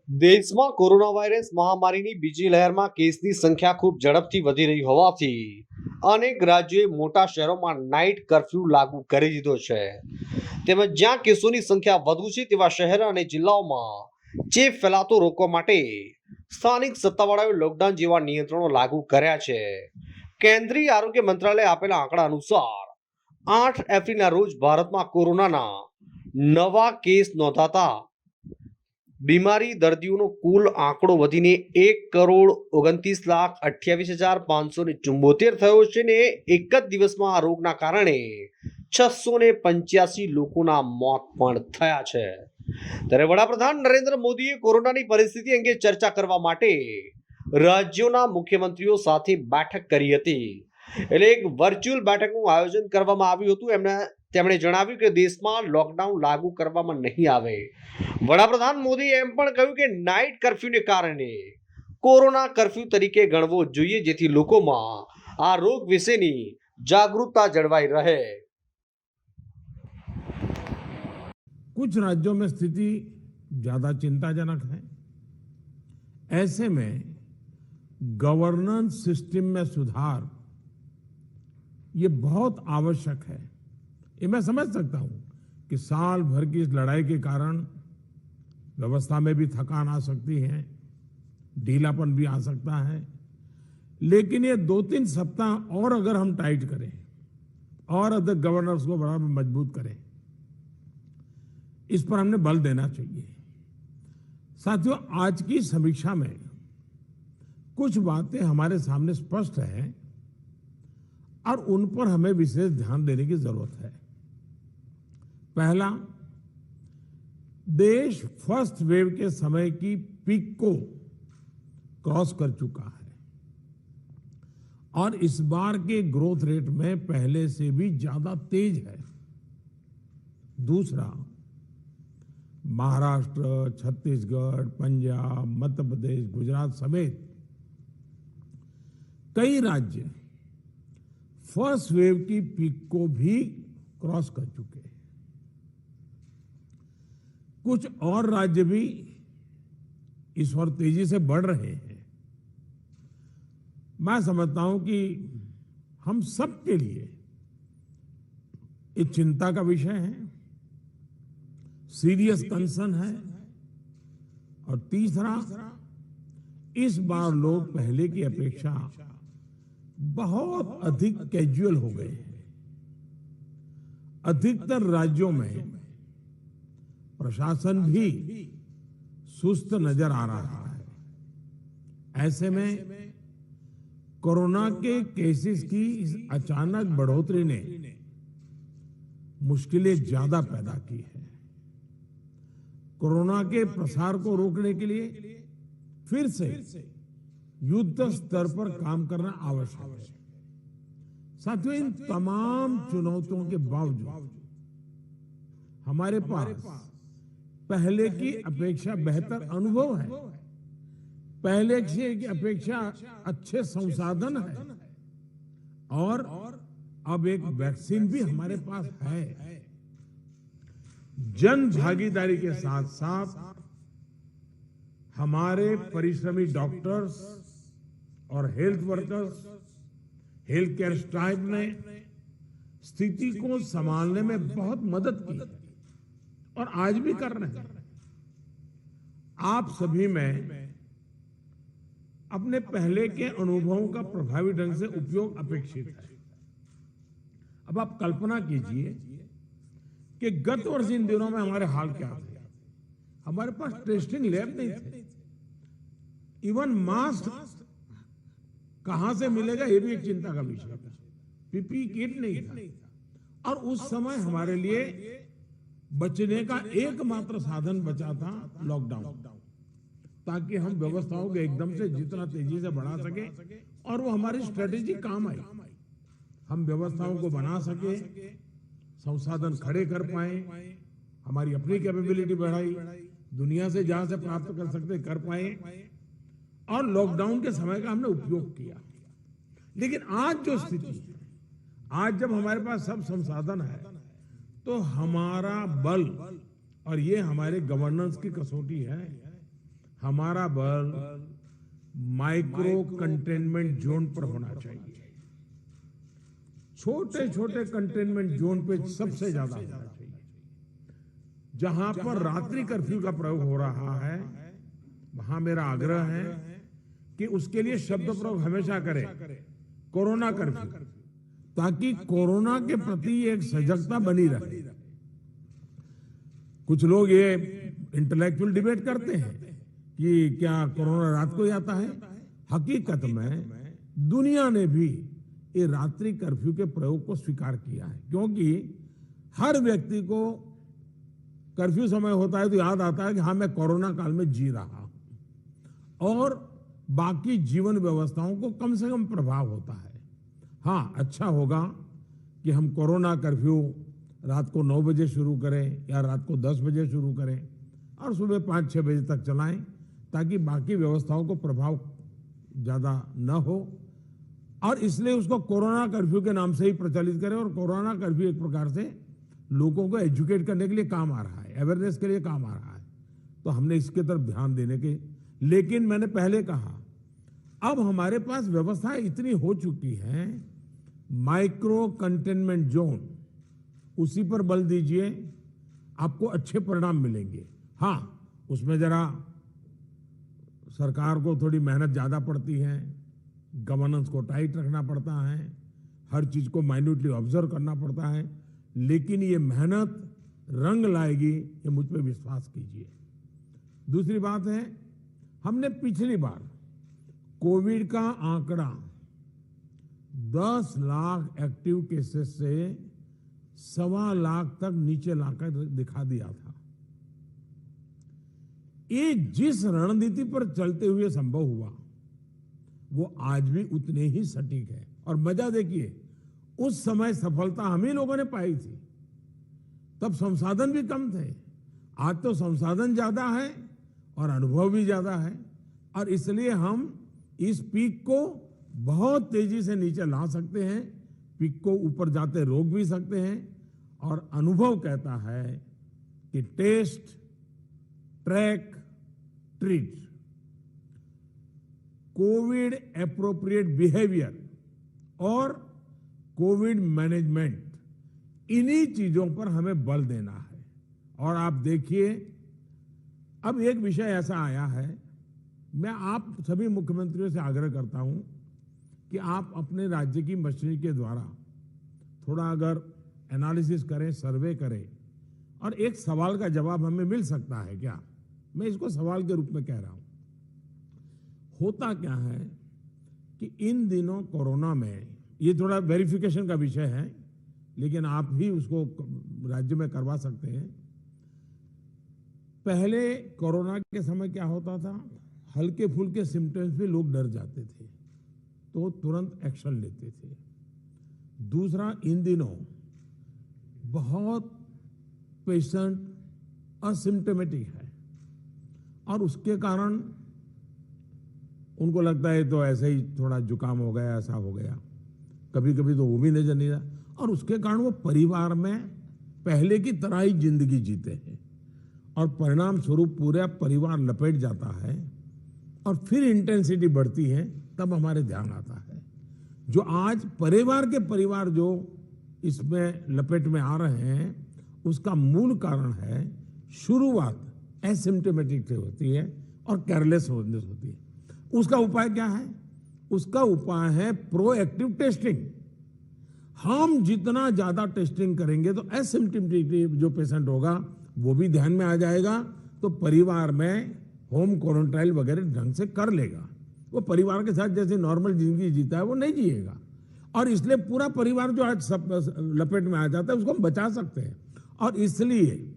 દેશમાં corona virus મહામારીની બીજી લહેરમાં કેસની સંખ્યા ખૂબ ઝડપથી વધી રહી હોવાથી અનેક રાજ્યોએ મોટા શહેરોમાં નાઇટ કર્ફ્યુ લાગુ કરી દીધો છે. તેમજ જ્યાં કેસોની સંખ્યા વધુ છે તેવા શહેર અને જિલ્લાઓમાં ચેપ ફેલાતો રોકવા માટે સ્થાનિક સત્તાવાળાઓએ લોકડાઉન જેવા નિયંત્રણો લાગુ કર્યા છે. કેન્દ્રીય આરોગ્ય મંત્રાલયે આપેલા આંકડા અનુસાર 8 એપ્રિલના રોજ ભારતમાં કોરોનાના નવા કેસ નોંધાતા બીમારી દર્દીઓનો કુલ આંકડો વધીને 1,29,28,574 થયો છે ને એક જ દિવસમાં આ રોગના કારણે 685 લોકોના મોત પણ થયા છે. ત્યારે વડાપ્રધાન નરેન્દ્ર મોદીએ કોરોનાની પરિસ્થિતિ અંગે ચર્ચા કરવા માટે રાજ્યોના મુખ્યમંત્રીઓ સાથે બેઠક કરી હતી. એટલે એક વર્ચ્યુઅલ બેઠકનું આયોજન કરવામાં આવ્યું હતું. તેમણે જણાવ્યું કે દેશમાં લોકડાઉન લાગુ કરવામાં નહીં આવે. વડાપ્રધાન મોદીએ એમ પણ કહ્યું કે નાઇટ કર્ફ્યુને કારણે કોરોના કર્ફ્યુ તરીકે ગણવો જોઈએ, જેથી લોકોમાં આ રોગ વિશેની જાગૃતતા જળવાઈ રહે. कुछ राज्यों में स्थिति ज्यादा चिंताजनक है. ऐसे में गवर्नेंस सिस्टम में सुधार ये बहुत आवश्यक है. ये मैं समझ सकता हूं कि साल भर की इस लड़ाई के कारण व्यवस्था में भी थकान आ सकती है, ढीलापन भी आ सकता है. लेकिन ये 2-3 सप्ताह और अगर हम टाइट करें और अदर गवर्नर्स को बराबर मजबूत करें, इस पर हमने बल देना चाहिए. साथियों, आज की समीक्षा में कुछ बातें हमारे सामने स्पष्ट हैं और उन पर हमें विशेष ध्यान देने की जरूरत है. पहला, देश फर्स्ट वेव के समय की पीक को क्रॉस कर चुका है और इस बार के ग्रोथ रेट में पहले से भी ज्यादा तेज है. दूसरा, महाराष्ट्र, छत्तीसगढ़, पंजाब, मध्य प्रदेश, गुजरात समेत कई राज्य फर्स्ट वेव की पीक को भी क्रॉस कर चुके हैं. कुछ और राज्य भी इस ओर तेजी से बढ़ रहे हैं. मैं समझता हूं कि हम सब के लिए ये चिंता का विषय है, सीरियस कंसर्न है. और तीसरा, इस बार लोग पहले की अपेक्षा बहुत अधिक कैजुअल हो गए हैं. अधिकतर राज्यों में प्रशासन भी सुस्त नजर आ रहा है. ऐसे में कोरोना के केसेस की इस अचानक बढ़ोतरी ने मुश्किलें ज्यादा पैदा की है. कोरोना के प्रसार को रोकने के लिए फिर से युद्ध स्तर पर काम करना आवश्यक है. साथियों, इन तमाम चुनौतियों के बावजूद हमारे पास पहले की अपेक्षा बेहतर अनुभव है, पहले की अपेक्षा अच्छे संसाधन है और अब एक वैक्सीन भी हमारे पास है. जन भागीदारी के साथ साथ हमारे परिश्रमी डॉक्टर्स और health workers, health care staff ने स्थिति को संभालने में बहुत मदद की और आज भी कर रहे हैं. आप सभी में अपने पहले के अनुभवों का प्रभावी ढंग से उपयोग अपेक्षित है. अब आप कल्पना कीजिए कि गत वर्ष इन दिनों में हमारे हाल क्या थे. हमारे पास टेस्टिंग लैब नहीं थे. इवन मास्क कहां से मिलेगा ये भी एक चिंता का विषय था. पीपी किट नहीं था और उस समय हमारे लिए बचने का एकमात्र साधन बचा था लॉकडाउन, ताकि हम व्यवस्थाओं को एकदम से जितना तेजी से बढ़ा सके और वो हमारी स्ट्रेटेजी काम आई. हम व्यवस्थाओं को बना सके, संसाधन खड़े कर पाए, हमारी अपनी कैपेबिलिटी बढ़ाई, दुनिया से जहां से प्राप्त कर सकते कर पाए और लॉकडाउन के समय का हमने उपयोग किया. लेकिन आज जो स्थिति है, आज जब हमारे पास सब संसाधन है, तो हमारा बल और ये हमारे गवर्नेंस की कसौटी है, हमारा बल माइक्रो कंटेनमेंट जोन पर होना चाहिए। छोटे छोटे कंटेनमेंट जोन पे सबसे ज्यादा होना चाहिए। जहां पर रात्रि कर्फ्यू का प्रयोग हो रहा है, वहां मेरा आग्रह है कि उसके लिए शब्द प्रयोग हमेशा करें कोरोना कर्फ्यू, ताकि कोरोना के प्रति एक सजगता बनी रहे। कुछ लोग ये इंटेलेक्चुअल डिबेट करते हैं कि क्या कोरोना रात को ही आता है। हकीकत में दुनिया ने भी ये रात्रि कर्फ्यू के प्रयोग को स्वीकार किया है, क्योंकि हर व्यक्ति को कर्फ्यू समय होता है तो याद आता है कि हाँ, मैं कोरोना काल में जी रहा हूं और बाकी जीवन व्यवस्थाओं को कम से कम प्रभाव होता है। हाँ, अच्छा होगा कि हम कोरोना कर्फ्यू रात को 9 बजे शुरू करें या रात को 10 बजे शुरू करें और सुबह 5-6 बजे तक चलाएं, ताकि बाकी व्यवस्थाओं को प्रभाव ज्यादा न हो। और इसलिए उसको कोरोना कर्फ्यू के नाम से ही प्रचलित करें। और कोरोना कर्फ्यू एक प्रकार से लोगों को एजुकेट करने के लिए काम आ रहा है, अवेयरनेस के लिए काम आ रहा है, तो हमने इसके तरफ ध्यान देने के। लेकिन मैंने पहले कहा, अब हमारे पास व्यवस्थाएं इतनी हो चुकी हैं, माइक्रो कंटेनमेंट जोन, उसी पर बल दीजिए, आपको अच्छे परिणाम मिलेंगे। हाँ, उसमें जरा सरकार को थोड़ी मेहनत ज्यादा पड़ती है, गवर्नेंस को टाइट रखना पड़ता है, हर चीज को माइन्यूटली ऑब्जर्व करना पड़ता है, लेकिन ये मेहनत रंग लाएगी, ये मुझ पे विश्वास कीजिए। दूसरी बात है, हमने पिछली बार कोविड का आंकड़ा 10 लाख एक्टिव केसेस से 1.25 लाख तक नीचे लाकर दिखा दिया था। ये जिस रणनीति पर चलते हुए संभव हुआ, वो आज भी उतने ही सटीक है। और मजा देखिए, उस समय सफलता हम ही लोगों ने पाई थी, तब संसाधन भी कम थे। आज तो संसाधन ज्यादा है और अनुभव भी ज्यादा है, और इसलिए हम इस पीक को बहुत तेजी से नीचे ला सकते हैं, पीक को ऊपर जाते रोक भी सकते हैं। और अनुभव कहता है कि test, track, treat, Covid appropriate behaviour और कोविड मैनेजमेंट, इन्हीं चीजों पर हमें बल देना है। और आप देखिए, अब एक विषय ऐसा आया है, मैं आप सभी मुख्यमंत्रियों से आग्रह करता हूं कि आप अपने राज्य की मशीनरी के द्वारा थोड़ा अगर एनालिसिस करें, सर्वे करें, और एक सवाल का जवाब हमें मिल सकता है क्या, मैं इसको सवाल के रूप में कह रहा हूं। होता क्या है कि इन दिनों कोरोना में, ये थोड़ा वेरिफिकेशन का विषय है, लेकिन आप भी उसको राज्य में करवा सकते हैं। पहले कोरोना के समय क्या होता था, हल्के फुल्के सिम्टम्स भी लोग डर जाते थे, तो तुरंत एक्शन लेते थे। दूसरा, इन दिनों बहुत पेशेंट असिम्टोमेटिक है और उसके कारण उनको लगता है तो ऐसे ही थोड़ा जुकाम हो गया, ऐसा हो गया, कभी कभी तो वो भी नजर नहीं रहा, और उसके कारण वो परिवार में पहले की तरह ही जिंदगी जीते हैं और परिणाम स्वरूप पूरा परिवार लपेट जाता है और फिर इंटेंसिटी बढ़ती है। तब हमारे ध्यान आता है, जो आज परिवार जो इसमें लपेट में आ रहे हैं, उसका मूल कारण है शुरुआत एसिम्टोमेटिक से होती है और केयरलेस होती है। उसका उपाय क्या है? उसका उपाय है प्रोएक्टिव टेस्टिंग। हम जितना ज्यादा टेस्टिंग करेंगे तो एसिम्टोमेटिक जो पेशेंट होगा वो भी ध्यान में आ जाएगा, तो परिवार में होम क्वारंटाइन वगैरह ढंग से कर लेगा। वो परिवार के साथ जैसे नॉर्मल जिंदगी जीता है वो नहीं जिएगा, और इसलिए पूरा परिवार जो आज सब लपेट में आ जाता है उसको हम बचा सकते हैं। और इसलिए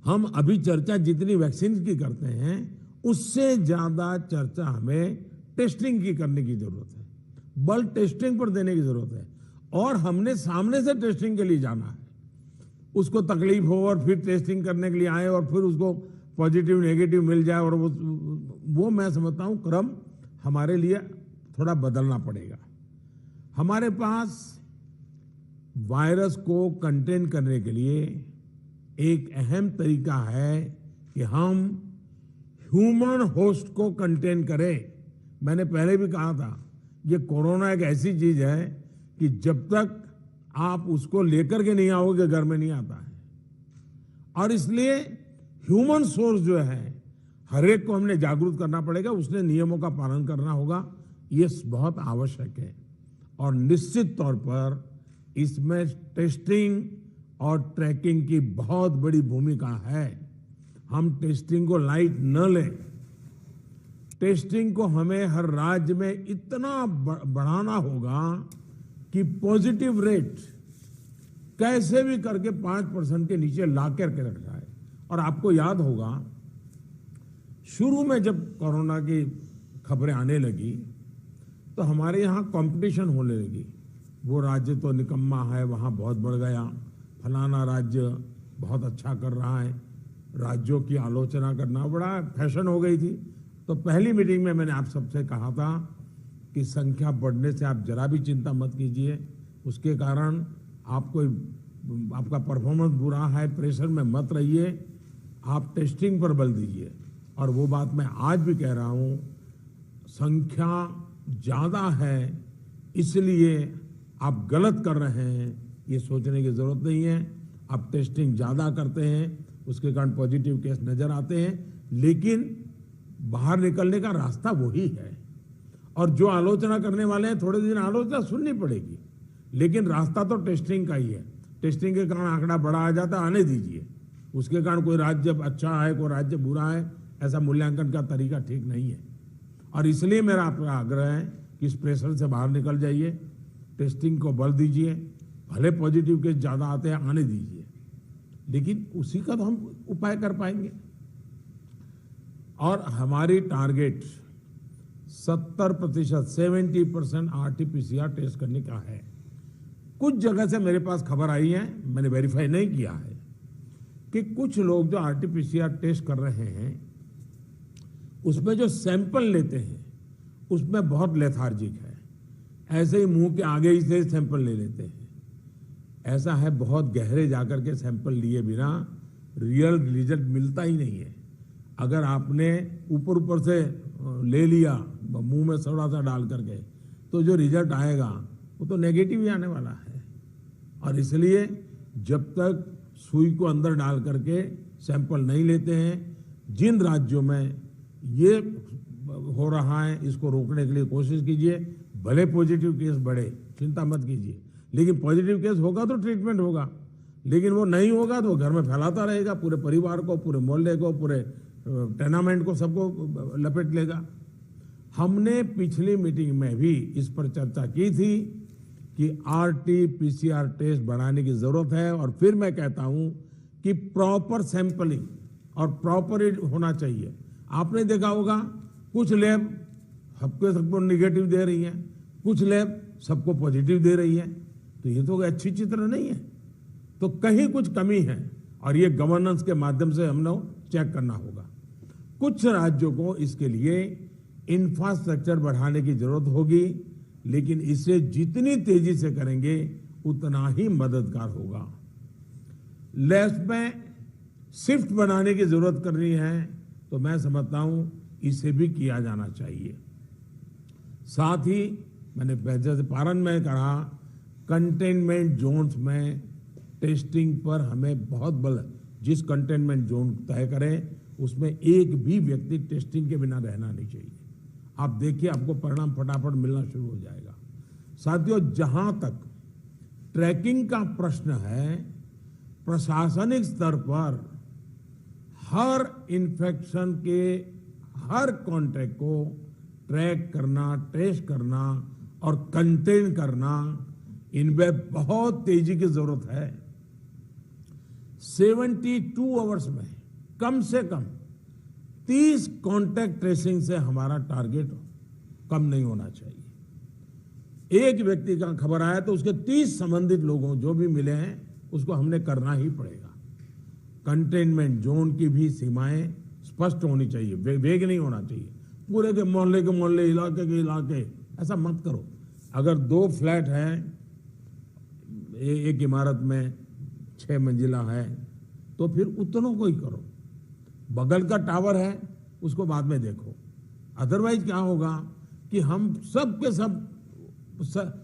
हम अभी चर्चा जितनी वैक्सीन की करते हैं उससे ज्यादा चर्चा हमें टेस्टिंग की करने की जरूरत है, बल टेस्टिंग पर देने की जरूरत है। और हमने सामने से टेस्टिंग के लिए जाना है, उसको तकलीफ हो और फिर टेस्टिंग करने के लिए आए और फिर उसको पॉजिटिव नेगेटिव मिल जाए, और वो मैं समझता हूं क्रम हमारे लिए थोड़ा बदलना पड़ेगा। हमारे पास वायरस को कंटेन करने के लिए एक अहम तरीका है कि हम ह्यूमन होस्ट को कंटेन करे। मैंने पहले भी कहा था, ये कोरोना एक ऐसी चीज है कि जब तक आप उसको लेकर के नहीं आओगे घर में नहीं आता है। और इसलिए ह्यूमन सोर्स जो है हर एक को हमने जागरूक करना पड़ेगा, उसने नियमों का पालन करना होगा, ये बहुत आवश्यक है। और निश्चित तौर पर इसमें टेस्टिंग और ट्रैकिंग की बहुत बड़ी भूमिका है। हम टेस्टिंग को लाइट न लें। टेस्टिंग को हमें हर राज्य में इतना बढ़ाना होगा कि पॉजिटिव रेट कैसे भी करके 5% के नीचे ला करके रख जाए। और आपको याद होगा, शुरू में जब कोरोना की खबरें आने लगी तो हमारे यहाँ कंपटीशन होने लगी। वो राज्य तो निकम्मा है, वहाँ बहुत बढ़ गया, फलाना राज्य बहुत अच्छा कर रहा है, राज्यों की आलोचना करना बड़ा फैशन हो गई थी। तो पहली मीटिंग में मैंने आप सबसे कहा था कि संख्या बढ़ने से आप जरा भी चिंता मत कीजिए, उसके कारण आपका परफॉर्मेंस बुरा है, प्रेशर में मत रहिए, आप टेस्टिंग पर बल दीजिए। और वो बात मैं आज भी कह रहा हूँ, संख्या ज़्यादा है इसलिए आप गलत कर रहे हैं, ये सोचने की जरूरत नहीं है। आप टेस्टिंग ज़्यादा करते हैं, उसके कारण पॉजिटिव केस नजर आते हैं, लेकिन बाहर निकलने का रास्ता वही है। और जो आलोचना करने वाले हैं, थोड़े दिन आलोचना सुननी पड़ेगी, लेकिन रास्ता तो टेस्टिंग का ही है। टेस्टिंग के कारण आंकड़ा बड़ा आ जाता, आने दीजिए। उसके कारण कोई राज्य अच्छा है, कोई राज्य बुरा है, ऐसा मूल्यांकन का तरीका ठीक नहीं है। और इसलिए मेरा आपका आग्रह है कि इस प्रेशर से बाहर निकल जाइए, टेस्टिंग को बल दीजिए। भले पॉजिटिव केस ज़्यादा आते हैं, आने दीजिए, लेकिन उसी का तो हम उपाय कर पाएंगे। और हमारी टारगेट 70%, 70% RT-PCR टेस्ट करने का है। कुछ जगह से मेरे पास खबर आई है, मैंने वेरीफाई नहीं किया है, कि कुछ लोग जो RT-PCR टेस्ट कर रहे हैं उसमें जो सैंपल लेते हैं उसमें बहुत लेथार्जिक है, ऐसे ही मुंह के आगे ही से सैंपल ले लेते हैं। ऐसा है, बहुत गहरे जाकर के सैंपल लिए बिना रियल रिजल्ट मिलता ही नहीं है। अगर आपने ऊपर ऊपर से ले लिया मुंह में थोड़ा सा डाल करके, तो जो रिजल्ट आएगा वो तो नेगेटिव ही आने वाला है। और इसलिए जब तक सुई को अंदर डाल करके सैंपल नहीं लेते हैं, जिन राज्यों में ये हो रहा है इसको रोकने के लिए कोशिश कीजिए। भले पॉजिटिव केस बढ़े, चिंता मत कीजिए, लेकिन पॉजिटिव केस होगा तो ट्रीटमेंट होगा, लेकिन वो नहीं होगा तो घर में फैलाता रहेगा, पूरे परिवार को, पूरे मोहल्ले को, पूरे टेनामेंट को, सबको लपेट लेगा। हमने पिछली मीटिंग में भी इस पर चर्चा की थी कि RT-PCR टेस्ट बढ़ाने की जरूरत है। और फिर मैं कहता हूं कि प्रॉपर सैंपलिंग और प्रॉपर होना चाहिए। आपने देखा होगा, कुछ लैब सबको निगेटिव दे रही है, कुछ लैब सबको पॉजिटिव दे रही है, तो ये तो अच्छी चित्र नहीं है, तो कहीं कुछ कमी है। और ये गवर्नेंस के माध्यम से हम लोग चेक करना होगा। कुछ राज्यों को इसके लिए इंफ्रास्ट्रक्चर बढ़ाने की जरूरत होगी, लेकिन इसे जितनी तेजी से करेंगे उतना ही मददगार होगा। लैब्स में शिफ्ट बनाने की जरूरत करनी है, तो मैं समझता हूं इसे भी किया जाना चाहिए। साथ ही मैंने जैसे पारण में कहा, कंटेनमेंट जोन्स में टेस्टिंग पर हमें बहुत बल, जिस कंटेनमेंट जोन तय करें उसमें एक भी व्यक्ति टेस्टिंग के बिना रहना नहीं चाहिए। आप देखिए, आपको परिणाम फटाफट मिलना शुरू हो जाएगा। साथियों, जहां तक ट्रैकिंग का प्रश्न है, प्रशासनिक स्तर पर हर इन्फेक्शन के हर कॉन्टैक्ट को ट्रैक करना, टेस्ट करना और कंटेन करना, इनमें बहुत तेजी की जरूरत है। 72 आवर्स में कम से कम 30 कॉन्टैक्ट ट्रेसिंग से हमारा टारगेट कम नहीं होना चाहिए। एक व्यक्ति का खबर आया तो उसके 30 संबंधित लोगों जो भी मिले हैं उसको हमने करना ही पड़ेगा। कंटेनमेंट जोन की भी सीमाएं स्पष्ट होनी चाहिए, वेग नहीं होना चाहिए। पूरे के मोहल्ले, इलाके के इलाके, ऐसा मत करो। अगर 2 फ्लैट हैं, एक इमारत में 6 मंजिला है, तो फिर उतनों को ही करो। बगल का टावर है, उसको बाद में देखो। अदरवाइज क्या होगा कि हम सब के सब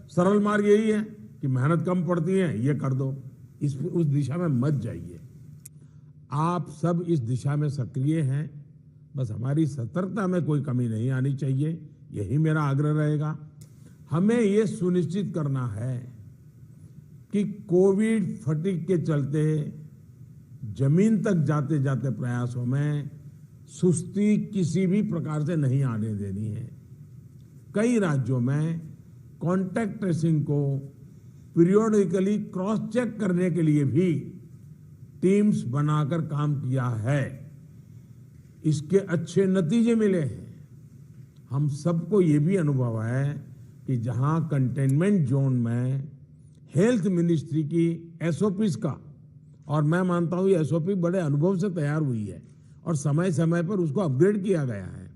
सरल मार्ग यही है कि मेहनत कम पड़ती है, ये कर दो, उस दिशा में मत जाइए। आप सब इस दिशा में सक्रिय हैं, बस हमारी सतर्कता में कोई कमी नहीं आनी चाहिए, यही मेरा आग्रह रहेगा। हमें ये सुनिश्चित करना है कि कोविड फटीग के चलते जमीन तक जाते जाते प्रयासों में सुस्ती किसी भी प्रकार से नहीं आने देनी है। कई राज्यों में कॉन्टैक्ट ट्रेसिंग को पीरियोडिकली क्रॉस चेक करने के लिए भी टीम्स बनाकर काम किया है, इसके अच्छे नतीजे मिले हैं। हम सबको ये भी अनुभव है कि जहां कंटेनमेंट जोन में हेल्थ मिनिस्ट्री की एसओपीज का, और मैं मानता हूं ये एसओपी बड़े अनुभव से तैयार हुई है और समय समय पर उसको अपग्रेड किया गया है,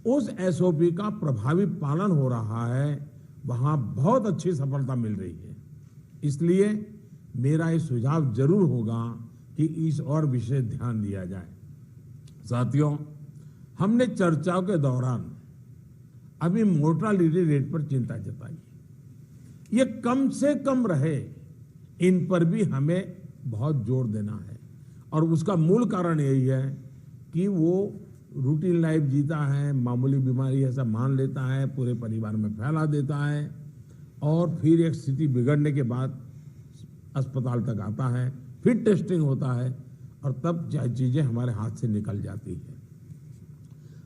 उस एसओपी का प्रभावी पालन हो रहा है, वहां बहुत अच्छी सफलता मिल रही है। इसलिए मेरा ये सुझाव जरूर होगा कि इस और विशेष ध्यान दिया जाए। साथियों, हमने चर्चाओं के दौरान अभी मोर्टालिटी रेट पर चिंता जताई, ये कम से कम रहे, इन पर भी हमें बहुत जोर देना है। और उसका मूल कारण यही है कि वो रूटीन लाइफ जीता है, मामूली बीमारी ऐसा मान लेता है, पूरे परिवार में फैला देता है और फिर एक स्थिति बिगड़ने के बाद अस्पताल तक आता है, फिर टेस्टिंग होता है और तब चीजें हमारे हाथ से निकल जाती है।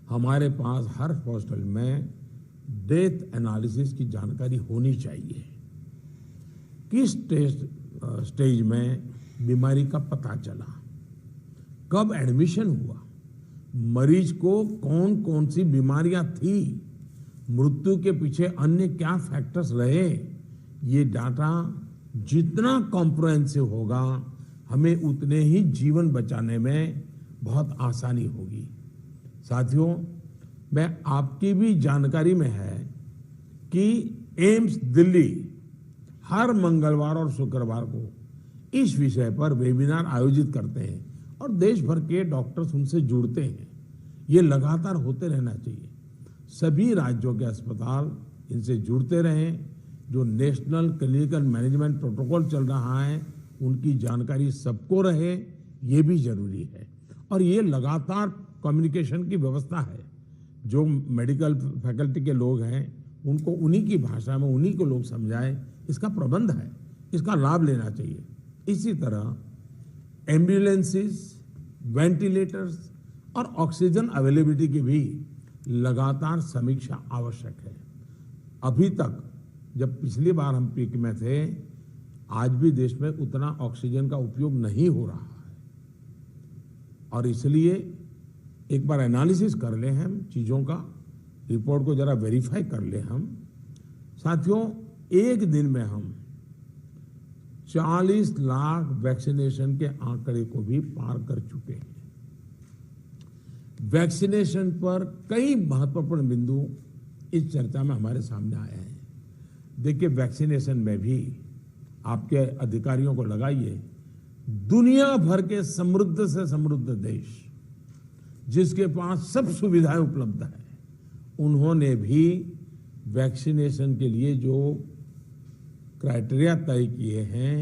हमारे पास हर हॉस्पिटल में डेथ एनालिसिस की जानकारी होनी चाहिए, किस स्टेज में बीमारी का पता चला, कब एडमिशन हुआ, मरीज को कौन कौन सी बीमारियां थी, मृत्यु के पीछे अन्य क्या फैक्टर्स रहे। ये डाटा जितना कॉम्प्रिहेंसिव होगा, हमें उतने ही जीवन बचाने में बहुत आसानी होगी। साथियों, मैं आपकी भी जानकारी में है कि एम्स दिल्ली हर मंगलवार और शुक्रवार को इस विषय पर वेबिनार आयोजित करते हैं और देश भर के डॉक्टर्स उनसे जुड़ते हैं। ये लगातार होते रहना चाहिए। सभी राज्यों के अस्पताल इनसे जुड़ते रहें। जो नेशनल क्लिनिकल मैनेजमेंट प्रोटोकॉल चल रहा है, उनकी जानकारी सबको रहे, ये भी जरूरी है। और ये लगातार कम्युनिकेशन की व्यवस्था है। जो मेडिकल फैकल्टी के लोग हैं, उनको उन्हीं की भाषा में उन्हीं को लोग समझाएं, इसका प्रबंध है, इसका लाभ लेना चाहिए। इसी तरह एम्बुलेंसेस, वेंटिलेटर्स और ऑक्सीजन अवेलेबिलिटी की भी लगातार समीक्षा आवश्यक है। अभी तक जब पिछली बार हम पीक में थे, आज भी देश में उतना ऑक्सीजन का उपयोग नहीं हो रहा है और इसलिए एक बार एनालिसिस कर ले हम चीजों का, रिपोर्ट को जरा वेरीफाई कर ले हम। साथियों, एक दिन में हम 40 लाख वैक्सीनेशन के आंकड़े को भी पार कर चुके हैं। वैक्सीनेशन पर कई महत्वपूर्ण बिंदु इस चर्चा में हमारे सामने आए हैं। देखिए, वैक्सीनेशन में भी आपके अधिकारियों को लगाइए, दुनिया भर के समृद्ध से समृद्ध देश जिसके पास सब सुविधाएं उपलब्ध है, उन्होंने भी वैक्सीनेशन के लिए जो क्राइटेरिया तय किए हैं,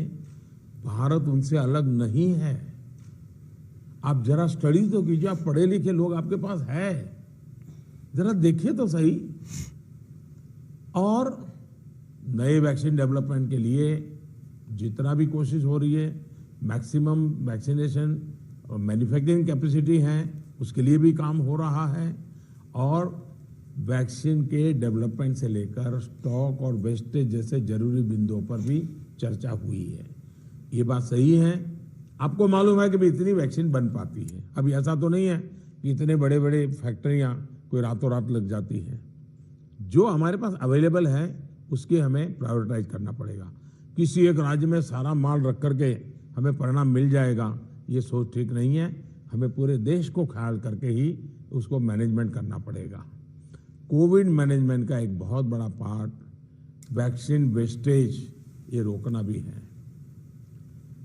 भारत उनसे अलग नहीं है। आप जरा स्टडी तो कीजिए, आप पढ़े लिखे लोग आपके पास है, जरा देखिए तो सही। और नए वैक्सीन डेवलपमेंट के लिए जितना भी कोशिश हो रही है, मैक्सिमम वैक्सीनेशन और मैन्युफैक्चरिंग कैपेसिटी है, उसके लिए भी काम हो रहा है। और वैक्सीन के डेवलपमेंट से लेकर स्टॉक और वेस्टेज जैसे जरूरी बिंदुओं पर भी चर्चा हुई है। ये बात सही है। आपको मालूम है कि भी इतनी वैक्सीन बन पाती है। अभी ऐसा तो नहीं है कि इतने बड़े बड़े फैक्ट्रियां कोई रातों रात लग जाती हैं। जो हमारे पास अवेलेबल है उसके हमें प्रायोरिटाइज करना पड़ेगा। किसी एक राज्य में सारा माल रख करके हमें परिणाम मिल जाएगा, ये सोच ठीक नहीं है। हमें पूरे देश को ख्याल करके ही उसको मैनेजमेंट करना पड़ेगा। कोविड मैनेजमेंट का एक बहुत बड़ा पार्ट वैक्सीन वेस्टेज ये रोकना भी है।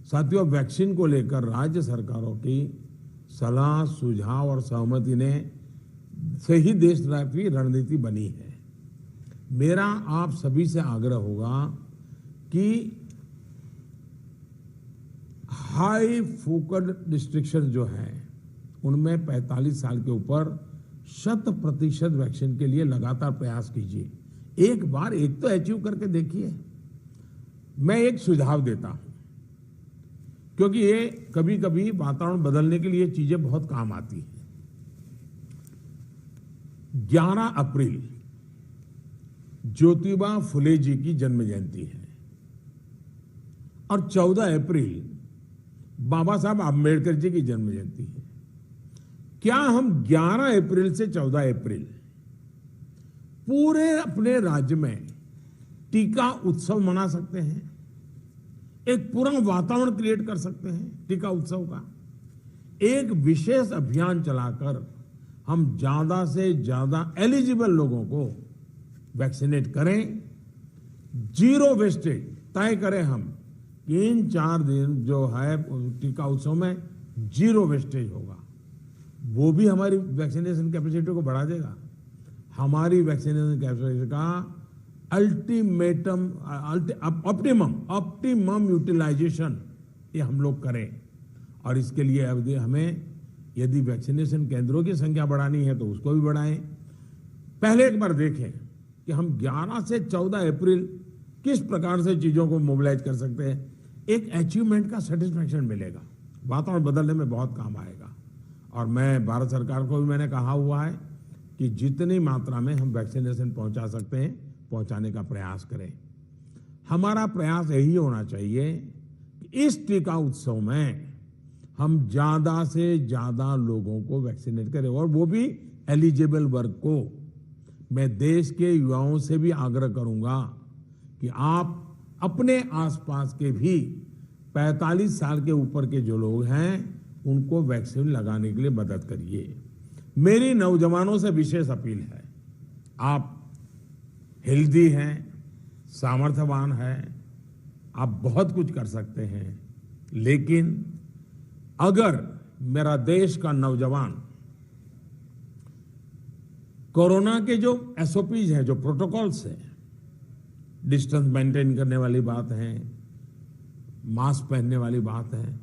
साथियों, वैक्सीन को लेकर राज्य सरकारों की सलाह, सुझाव और सहमति ने से ही देशव्यापी रणनीति बनी है। मेरा आप सभी से आग्रह होगा कि हाई फोकस्ड डिस्ट्रिक्शन जो है उनमें 45 साल के ऊपर 100% वैक्सीन के लिए लगातार प्रयास कीजिए। एक बार एक तो अचीव करके देखिए। मैं एक सुझाव देता हूं, क्योंकि ये कभी कभी वातावरण बदलने के लिए चीजें बहुत काम आती हैं। 11 अप्रैल ज्योतिबा फुले जी की जन्म जयंती है और 14 अप्रैल बाबा साहब आम्बेडकर जी की जन्म जयंती है। क्या हम 11 अप्रैल से 14 अप्रैल पूरे अपने राज्य में टीका उत्सव मना सकते हैं? एक पूरा वातावरण क्रिएट कर सकते हैं टीका उत्सव का। एक विशेष अभियान चलाकर हम ज्यादा से ज्यादा एलिजिबल लोगों को वैक्सीनेट करें। जीरो वेस्टेज तय करें हम कि इन 4 दिन जो है टीका उत्सव में जीरो वेस्टेज होगा। वो भी हमारी वैक्सीनेशन कैपेसिटी को बढ़ा देगा। हमारी वैक्सीनेशन कैपेसिटी का ऑप्टिमम यूटिलाइजेशन ये हम लोग करें। और इसके लिए अब हमें यदि वैक्सीनेशन केंद्रों की संख्या बढ़ानी है तो उसको भी बढ़ाएं। पहले एक बार देखें कि हम 11 से 14 अप्रैल किस प्रकार से चीजों को मोबिलाइज कर सकते हैं। एक अचीवमेंट का सेटिस्फैक्शन मिलेगा, वातावरण बदलने में बहुत काम आएगा। और मैं भारत सरकार को भी मैंने कहा हुआ है कि जितनी मात्रा में हम वैक्सीनेशन पहुंचा सकते हैं पहुंचाने का प्रयास करें। हमारा प्रयास यही होना चाहिए कि इस टीका उत्सव में हम ज्यादा से ज्यादा लोगों को वैक्सीनेट करें, और वो भी एलिजिबल वर्ग को। मैं देश के युवाओं से भी आग्रह करूंगा कि आप अपने आसपास के भी 45 साल के ऊपर के जो लोग हैं उनको वैक्सीन लगाने के लिए मदद करिए। मेरी नौजवानों से विशेष अपील है, आप हेल्दी हैं, सामर्थ्यवान हैं, आप बहुत कुछ कर सकते हैं, लेकिन अगर मेरा देश का नौजवान कोरोना के जो एसओपीज हैं, जो प्रोटोकॉल्स हैं, डिस्टेंस मेंटेन करने वाली बात है, मास्क पहनने वाली बात है,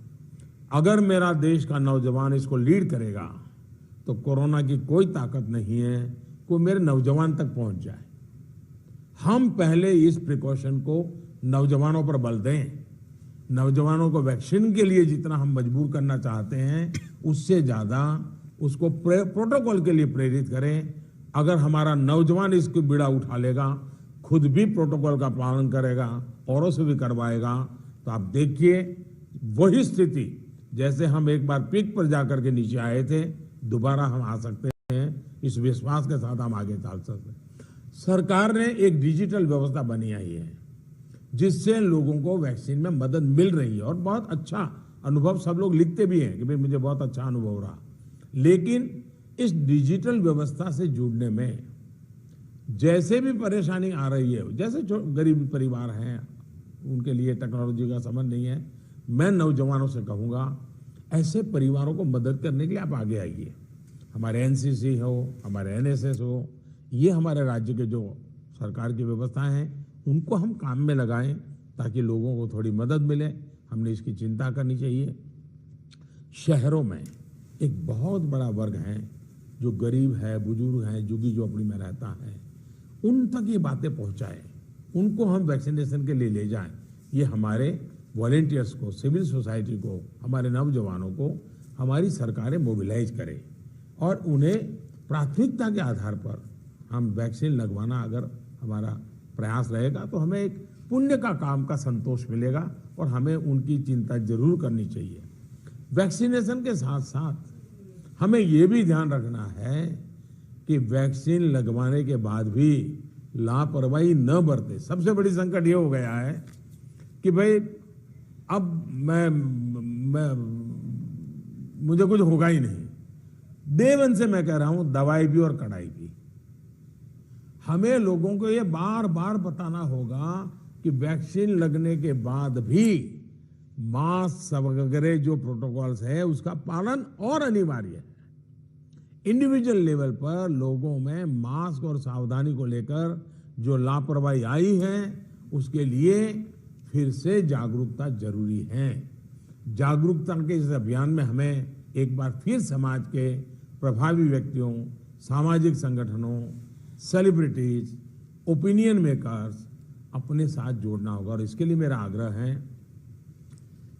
अगर मेरा देश का नौजवान इसको लीड करेगा तो कोरोना की कोई ताकत नहीं है कि मेरे नौजवान तक पहुंच जाए। हम पहले इस प्रिकॉशन को नौजवानों पर बल दें। नौजवानों को वैक्सीन के लिए जितना हम मजबूर करना चाहते हैं उससे ज्यादा उसको प्रोटोकॉल के लिए प्रेरित करें। अगर हमारा नौजवान इसको बीड़ा उठा लेगा, खुद भी प्रोटोकॉल का पालन करेगा, औरों से भी करवाएगा, तो आप देखिए वही स्थिति जैसे हम एक बार पीक पर जाकर के नीचे आए थे, दोबारा हम आ सकते हैं। इस विश्वास के साथ हम आगे चल सकते हैं। सरकार ने एक डिजिटल व्यवस्था बनी आई है जिससे लोगों को वैक्सीन में मदद मिल रही है, और बहुत अच्छा अनुभव सब लोग लिखते भी हैं कि भाई मुझे बहुत अच्छा अनुभव रहा। लेकिन इस डिजिटल व्यवस्था से जुड़ने में जैसे भी परेशानी आ रही है, जैसे गरीब परिवार हैं उनके लिए टेक्नोलॉजी का समझ नहीं है, मैं नौजवानों से कहूंगा ऐसे परिवारों को मदद करने के लिए आप आगे आइए। हमारे एनसीसी हो, हमारे एनएसएस हो, ये हमारे राज्य के जो सरकार की व्यवस्थाएं हैं उनको हम काम में लगाएं ताकि लोगों को थोड़ी मदद मिले। हमने इसकी चिंता करनी चाहिए। शहरों में एक बहुत बड़ा वर्ग है जो गरीब है, बुजुर्ग है, झुग्गी झोपड़ी में रहता है, उन तक ये बातें पहुंचाएं, उनको हम वैक्सीनेशन के लिए ले जाएं। ये हमारे वॉलेंटियर्स को, सिविल सोसाइटी को, हमारे नौजवानों को हमारी सरकारें मोबिलाइज करें और उन्हें प्राथमिकता के आधार पर हम वैक्सीन लगवाना अगर हमारा प्रयास रहेगा तो हमें एक पुण्य का काम का संतोष मिलेगा और हमें उनकी चिंता जरूर करनी चाहिए। वैक्सीनेशन के साथ साथ हमें ये भी ध्यान रखना है कि वैक्सीन लगवाने के बाद भी लापरवाही न बरते। सबसे बड़ी संकट ये हो गया है कि भाई अब मुझे कुछ होगा ही नहीं। देवन से मैं कह रहा हूं, दवाई भी और कड़ाई भी। हमें लोगों को ये बार बार बताना होगा कि वैक्सीन लगने के बाद भी मास्क वगैरह जो प्रोटोकॉल्स है उसका पालन और अनिवार्य है। इंडिविजुअल लेवल पर लोगों में मास्क और सावधानी को लेकर जो लापरवाही आई है, उसके लिए फिर से जागरूकता जरूरी है। जागरूकता के इस अभियान में हमें एक बार फिर समाज के प्रभावी व्यक्तियों, सामाजिक संगठनों, सेलिब्रिटीज, ओपिनियन मेकर्स अपने साथ जोड़ना होगा। और इसके लिए मेरा आग्रह है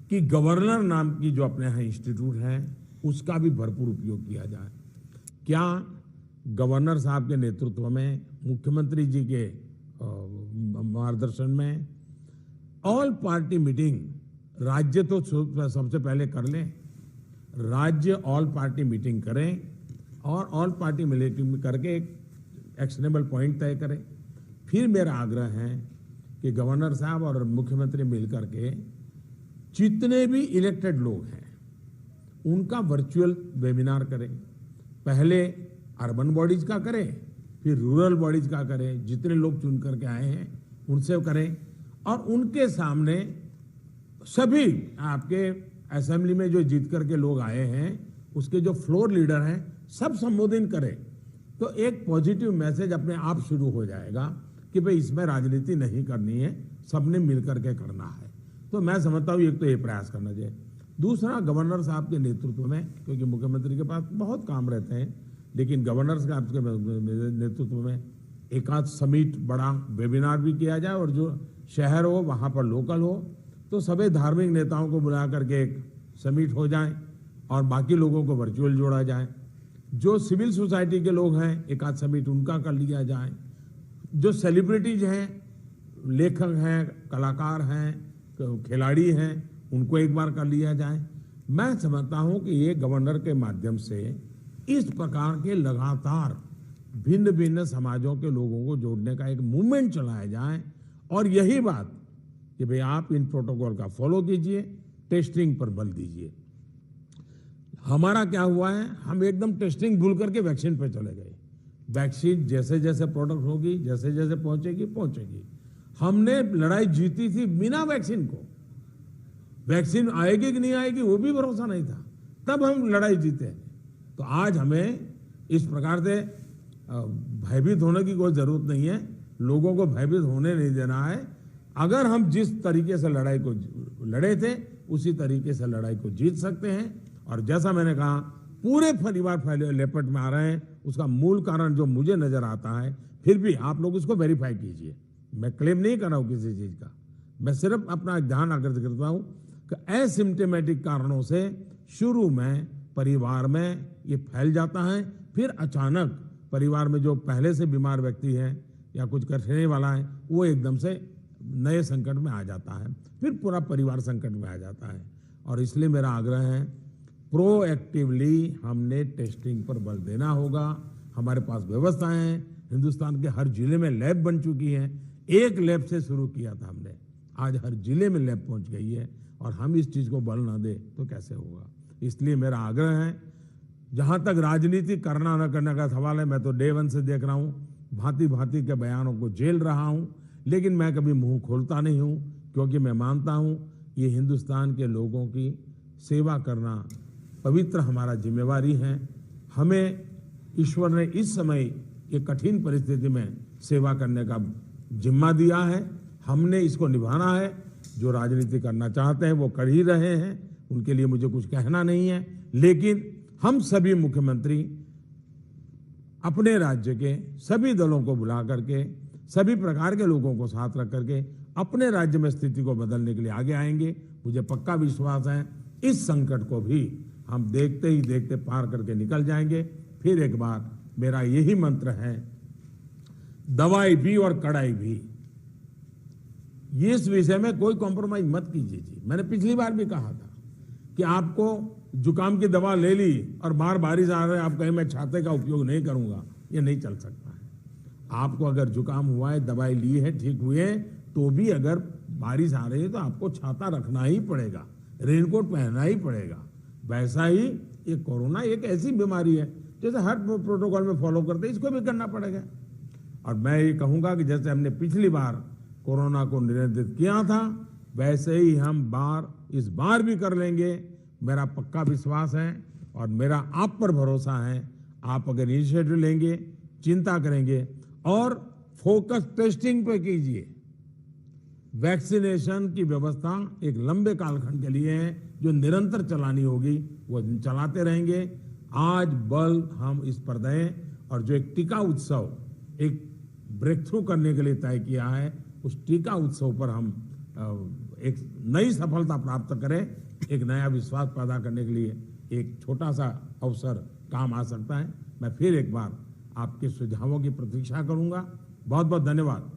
कि गवर्नर नाम की जो अपने यहाँ इंस्टीट्यूट है, उसका भी भरपूर उपयोग किया जाए। क्या गवर्नर साहब के नेतृत्व में, मुख्यमंत्री जी के मार्गदर्शन में ऑल पार्टी मीटिंग, राज्य तो सबसे पहले कर लें, राज्य ऑल पार्टी मीटिंग करें और ऑल पार्टी मीटिंग करके एक एक्शनेबल पॉइंट तय करें। फिर मेरा आग्रह है कि गवर्नर साहब और मुख्यमंत्री मिलकर के जितने भी इलेक्टेड लोग हैं उनका वर्चुअल वेबिनार करें। पहले अर्बन बॉडीज का करें, फिर रूरल बॉडीज का करें, जितने लोग चुन करके आए हैं उनसे करें, और उनके सामने सभी आपके असेंबली में जो जीत करके लोग आए हैं उसके जो फ्लोर लीडर हैं सब संबोधित करें। तो एक पॉजिटिव मैसेज अपने आप शुरू हो जाएगा कि भाई इसमें राजनीति नहीं करनी है, सबने मिल करके करना है। तो मैं समझता हूँ एक तो ये प्रयास करना चाहिए। दूसरा, गवर्नर साहब के नेतृत्व में, क्योंकि मुख्यमंत्री के पास बहुत काम रहते हैं, लेकिन गवर्नर साहब के नेतृत्व में एक आध समिट, बड़ा वेबिनार भी किया जाए, और जो शहर हो वहाँ पर लोकल हो तो सभी धार्मिक नेताओं को बुला करके एक समिट हो जाए और बाकी लोगों को वर्चुअल जोड़ा जाए। जो सिविल सोसाइटी के लोग हैं एक आध समिट उनका कर लिया जाए। जो सेलिब्रिटीज हैं, लेखक हैं, कलाकार हैं, खिलाड़ी हैं, उनको एक बार कर लिया जाए। मैं समझता हूं कि ये गवर्नर के माध्यम से इस प्रकार के लगातार भिन्न भिन्न समाजों के लोगों को जोड़ने का एक मूवमेंट चलाया जाए। और यही बात कि भाई आप इन प्रोटोकॉल का फॉलो कीजिए, टेस्टिंग पर बल दीजिए। हमारा क्या हुआ है, हम एकदम टेस्टिंग भूल करके वैक्सीन पे चले गए। वैक्सीन जैसे जैसे प्रोडक्ट होगी, जैसे जैसे पहुंचेगी। हमने लड़ाई जीती थी बिना वैक्सीन को। वैक्सीन आएगी कि नहीं आएगी वो भी भरोसा नहीं था, तब हम लड़ाई जीते। तो आज हमें इस प्रकार से भयभीत होने की कोई जरूरत नहीं है, लोगों को भयभीत होने नहीं देना है। अगर हम जिस तरीके से लड़ाई को लड़े थे उसी तरीके से लड़ाई को जीत सकते हैं। और जैसा मैंने कहा, पूरे परिवार लेपट में आ रहे हैं, उसका मूल कारण जो मुझे नजर आता है, फिर भी आप लोग इसको वेरीफाई कीजिए। मैं क्लेम नहीं कर रहा हूं किसी चीज का, मैं सिर्फ अपना ध्यान आकर्षित करता हूं कि एसिम्प्टोमेटिक कारणों से शुरू में परिवार में ये फैल जाता है, फिर अचानक परिवार में जो पहले से बीमार व्यक्ति है या कुछ करने वाला है वो एकदम से नए संकट में आ जाता है, फिर पूरा परिवार संकट में आ जाता है। और इसलिए मेरा आग्रह है, प्रोएक्टिवली हमने टेस्टिंग पर बल देना होगा। हमारे पास व्यवस्थाएं हैं, हिंदुस्तान के हर जिले में लैब बन चुकी हैं। एक लैब से शुरू किया था हमने, आज हर जिले में लैब पहुंच गई है। और हम इस चीज को बल ना दे तो कैसे होगा। इसलिए मेरा आग्रह है, जहां तक राजनीति करना न करने का सवाल है, मैं तो डे 1 से देख रहा हूं, भांति भांति के बयानों को झेल रहा हूं, लेकिन मैं कभी मुंह खोलता नहीं हूं, क्योंकि मैं मानता हूं ये हिंदुस्तान के लोगों की सेवा करना पवित्र हमारा जिम्मेवारी है। हमें ईश्वर ने इस समय ये कठिन परिस्थिति में सेवा करने का जिम्मा दिया है, हमने इसको निभाना है। जो राजनीति करना चाहते हैं वो कर ही रहे हैं, उनके लिए मुझे कुछ कहना नहीं है। लेकिन हम सभी मुख्यमंत्री अपने राज्य के सभी दलों को बुला करके, सभी प्रकार के लोगों को साथ रख करके अपने राज्य में स्थिति को बदलने के लिए आगे आएंगे। मुझे पक्का विश्वास है इस संकट को भी हम देखते ही देखते पार करके निकल जाएंगे। फिर एक बार मेरा यही मंत्र है, दवाई भी और कड़ाई भी। ये इस विषय में कोई कॉम्प्रोमाइज मत कीजिए जी। मैंने पिछली बार भी कहा था कि आपको जुकाम की दवा ले ली और बाहर बारिश आ रहा है, आप कहें मैं छाते का उपयोग नहीं करूंगा, ये नहीं चल सकता है। आपको अगर जुकाम हुआ है, दवाई ली है, ठीक हुए, तो भी अगर बारिश आ रही है तो आपको छाता रखना ही पड़ेगा, रेनकोट पहनना ही पड़ेगा। वैसा ही ये कोरोना एक ऐसी बीमारी है, जैसे हर प्रोटोकॉल में फॉलो करते हैं, इसको भी करना पड़ेगा। और मैं ये कहूंगा कि जैसे हमने पिछली बार कोरोना को नियंत्रित किया था, वैसे ही हम इस बार भी कर लेंगे। मेरा पक्का विश्वास है और मेरा आप पर भरोसा है। आप अगर इनिशिएटिव लेंगे, चिंता करेंगे और फोकस टेस्टिंग पे कीजिए। वैक्सीनेशन की व्यवस्था एक लंबे कालखंड के लिए है, जो निरंतर चलानी होगी, वो चलाते रहेंगे। आज बल हम इस पर दें और जो एक टीका उत्सव एक ब्रेक थ्रू करने के लिए तय किया है, उस टीका उत्सव पर हम एक नई सफलता प्राप्त करें। एक नया विश्वास पैदा करने के लिए एक छोटा सा अवसर काम आ सकता है। मैं फिर एक बार आपके सुझावों की प्रतीक्षा करूंगा। बहुत बहुत धन्यवाद।